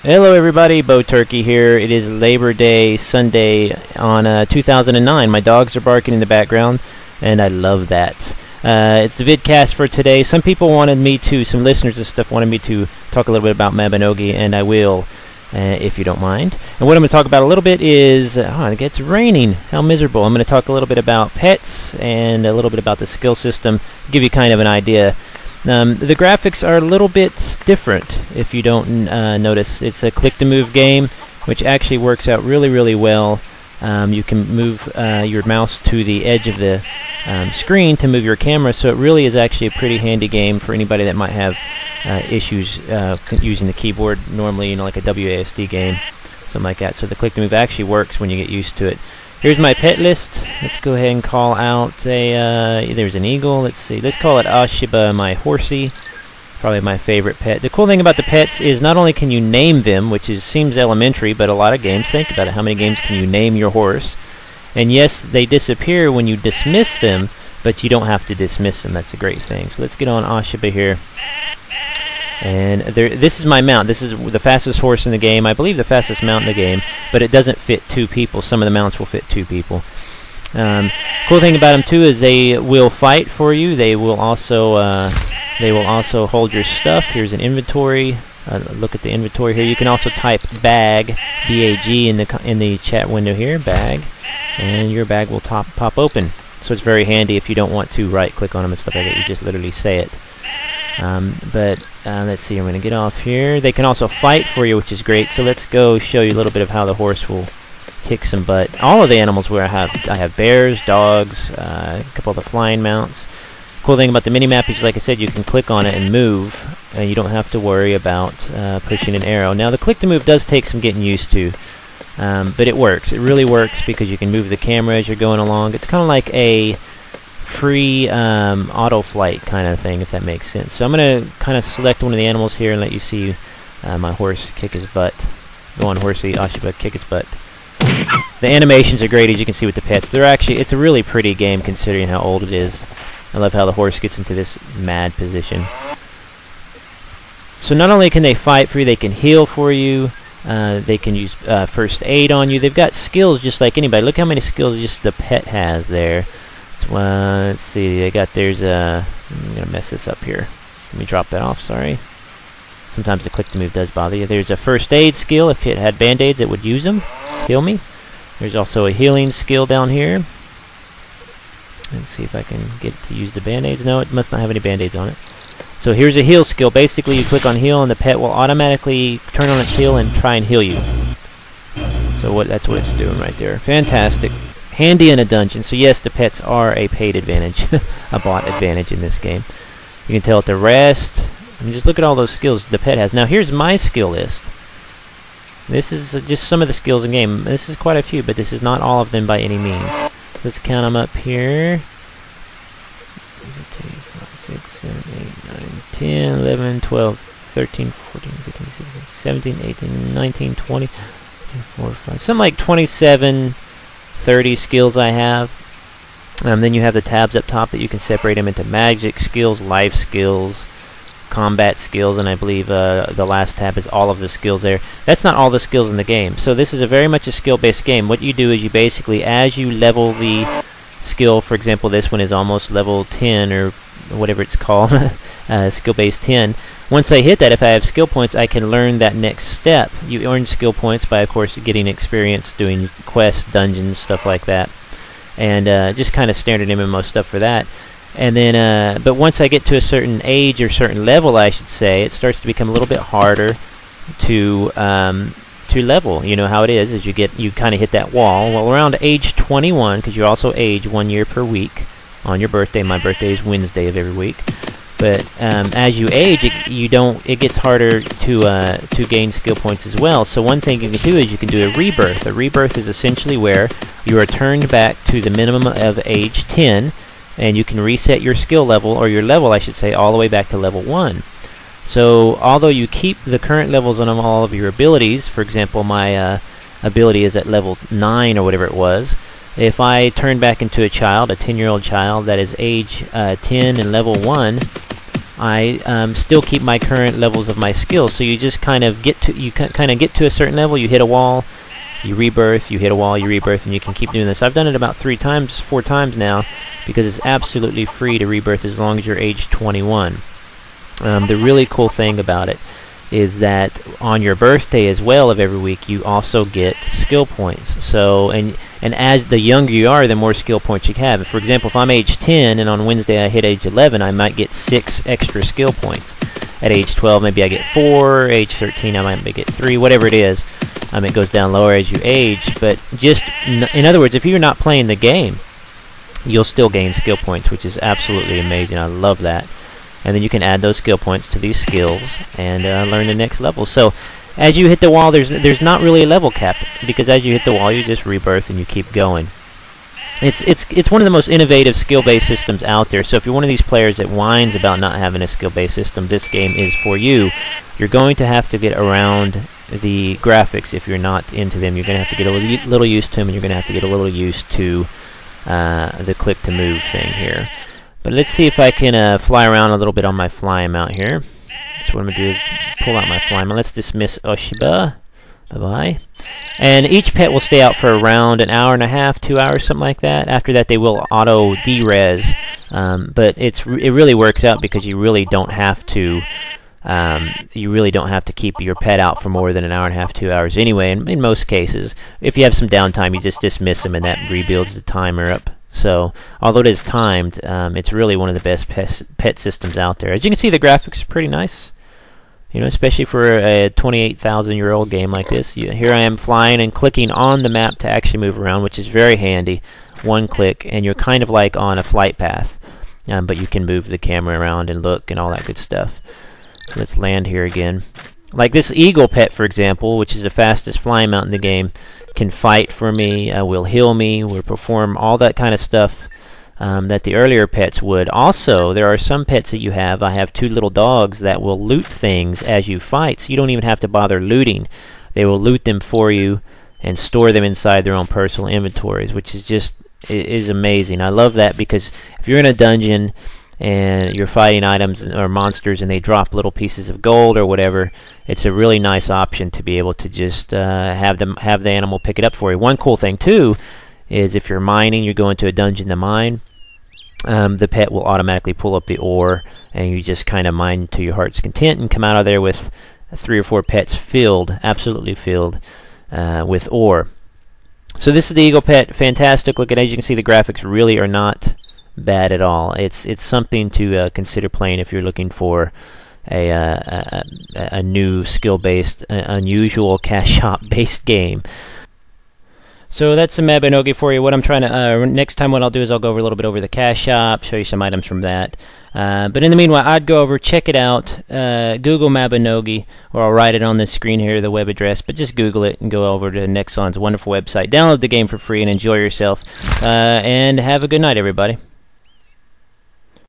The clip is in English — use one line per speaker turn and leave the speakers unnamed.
Hello everybody, Bo Turkey here. It is Labor Day Sunday on 2009. My dogs are barking in the background, and I love that. It's the vidcast for today. Some people wanted me to, some listeners and stuff wanted me to talk a little bit about Mabinogi, and I will, if you don't mind. And what I'm going to talk about a little bit is, it gets raining. How miserable. I'm going to talk a little bit about pets and a little bit about the skill system, give you kind of an idea. The graphics are a little bit different if you don't notice. It's a click-to-move game, which actually works out really well. You can move your mouse to the edge of the screen to move your camera, so it really is actually a pretty handy game for anybody that might have issues using the keyboard normally, like a WASD game, something like that. So the click-to-move actually works when you get used to it. Here's my pet list. Let's go ahead and call out a, there's an eagle. Let's see, let's call it Ashiba, my horsey. Probably my favorite pet. The cool thing about the pets is not only can you name them, which seems elementary, but a lot of games, think about it, how many games can you name your horse? And yes, they disappear when you dismiss them, but you don't have to dismiss them. That's a great thing. So let's get on Ashiba here. And this is my mount. This is the fastest horse in the game. I believe the fastest mount in the game, but it doesn't fit two people. Some of the mounts will fit two people. Cool thing about them too is they will fight for you. They will also hold your stuff. Here's an inventory. Look at the inventory here. You can also type bag, B-A-G, in the chat window here, bag, and your bag will pop open. So it's very handy if you don't want to right-click on them and stuff like that. You just literally say it. Let's see, I'm going to get off here. They can also fight for you, which is great. So let's go show you a little bit of how the horse will kick some butt. All of the animals where I have bears, dogs, a couple of the flying mounts. Cool thing about the mini-map is, like I said, you can click on it and move, and you don't have to worry about pushing an arrow. Now, the click-to-move does take some getting used to, but it works. It really works because you can move the camera as you're going along. It's kind of like a free auto flight kind of thing, if that makes sense. So I'm going to kind of select one of the animals here and let you see my horse kick his butt. Go on, horsey, Ashiba, kick his butt. The animations are great, as you can see with the pets. It's a really pretty game considering how old it is. I love how the horse gets into this mad position. So not only can they fight for you, they can heal for you. They can use first aid on you. They've got skills just like anybody. Look how many skills just the pet has there. Let's see, I'm going to mess this up here. Let me drop that off, sorry. Sometimes the click-to-move does bother you. There's a first aid skill. If it had band-aids, it would use them. Heal me. There's also a healing skill down here. Let's see if I can get to use the band-aids. No, it must not have any band-aids on it. So here's a heal skill. Basically, you click on heal, and the pet will automatically turn on its heal and try and heal you. So that's what it's doing right there. Fantastic. Handy in a dungeon. So yes, the pets are a paid advantage, a bot advantage in this game. You can tell it to rest. I mean, just look at all those skills the pet has. Now here's my skill list. This is just some of the skills in game. This is quite a few, but this is not all of them by any means. Let's count them up here. 6, 7, 8, 9, 10, 11, 12, 13, 14, 15, 16, 17, 18, 19, 20, 24, 5, something like 27, 30 skills I have. Then you have the tabs up top that you can separate them into magic skills, life skills, combat skills, and I believe the last tab is all of the skills there. That's not all the skills in the game. So this is very much a skill-based game. What you do is you basically, as you level the skill, for example, this one is almost level 10 or whatever it's called, skill-based 10. Once I hit that, if I have skill points, I can learn that next step. You earn skill points by, of course, getting experience doing quests, dungeons, stuff like that, and just kind of standard MMO stuff for that. And then, but once I get to a certain age or certain level, I should say, it starts to become a little bit harder to level. You know how it is you kind of hit that wall. Well, around age 21, because you also age 1 year per week on your birthday. My birthday is Wednesday of every week. But as you age, it gets harder to gain skill points as well. So one thing you can do is you can do a rebirth. A rebirth is essentially where you are turned back to the minimum of age 10, and you can reset your skill level, or your level, I should say, all the way back to level 1. So although you keep the current levels on all of your abilities, for example, my ability is at level 9 or whatever it was. If I turn back into a child, a 10-year-old child that is age 10 and level 1, I still keep my current levels of my skills. So you just kind of get to a certain level, you hit a wall, you rebirth, you hit a wall, you rebirth, and you can keep doing this. I've done it about 4 times now, because it's absolutely free to rebirth as long as you're age 21. The really cool thing about it is that on your birthday as well of every week, you also get skill points. So, and as the younger you are, the more skill points you have. For example, if I'm age 10 and on Wednesday I hit age 11, I might get 6 extra skill points. At age 12, maybe I get 4. Age 13, I might get 3. Whatever it is, it goes down lower as you age. But just in other words, if you're not playing the game, you'll still gain skill points, which is absolutely amazing. I love that. And then you can add those skill points to these skills and learn the next level. So as you hit the wall, there's not really a level cap, because as you hit the wall, you just rebirth and you keep going. It's one of the most innovative skill-based systems out there. So if you're one of these players that whines about not having a skill-based system, this game is for you. You're going to have to get around the graphics if you're not into them. You're going to have to get a little used to them, and you're going to have to get a little used to the click-to-move thing here. But let's see if I can fly around a little bit on my fly mount here. So what I'm going to do is pull out my fly mount. Let's dismiss Oshiba. Bye-bye. And each pet will stay out for around an hour and a half, 2 hours, something like that. After that, they will auto derez. But it really works out, because you really don't have to keep your pet out for more than an hour and a half, 2 hours anyway. In most cases, if you have some downtime, you just dismiss them, and that rebuilds the timer up. So, although it is timed, it's really one of the best pet systems out there. As you can see, the graphics are pretty nice. You know, especially for a 28,000-year-old game like this. Here I am flying and clicking on the map to actually move around, which is very handy. One click, and you're kind of like on a flight path. But you can move the camera around and look and all that good stuff. So let's land here again. Like this eagle pet, for example, which is the fastest flying mount in the game, can fight for me, will heal me, will perform all that kind of stuff that the earlier pets would. Also, there are some pets that you have. I have 2 little dogs that will loot things as you fight, so you don't even have to bother looting. They will loot them for you and store them inside their own personal inventories, which is amazing. I love that, because if you're in a dungeon and you're fighting items or monsters and they drop little pieces of gold or whatever, it's a really nice option to be able to just have the animal pick it up for you. One cool thing too is if you're mining, you go into a dungeon to mine, the pet will automatically pull up the ore, and you just kind of mine to your heart's content and come out of there with 3 or 4 pets filled, absolutely filled with ore. So this is the eagle pet. Fantastic looking. As you can see, the graphics really are not bad at all. It's something to consider playing if you're looking for a new skill-based, unusual cash shop-based game. So that's the Mabinogi for you. What I'm trying to next time, what I'll do is I'll go over a little bit over the cash shop, show you some items from that. But in the meanwhile, I'd go over, check it out, Google Mabinogi, or I'll write it on the screen here, the web address. But just Google it and go over to Nexon's wonderful website. Download the game for free and enjoy yourself. And have a good night, everybody.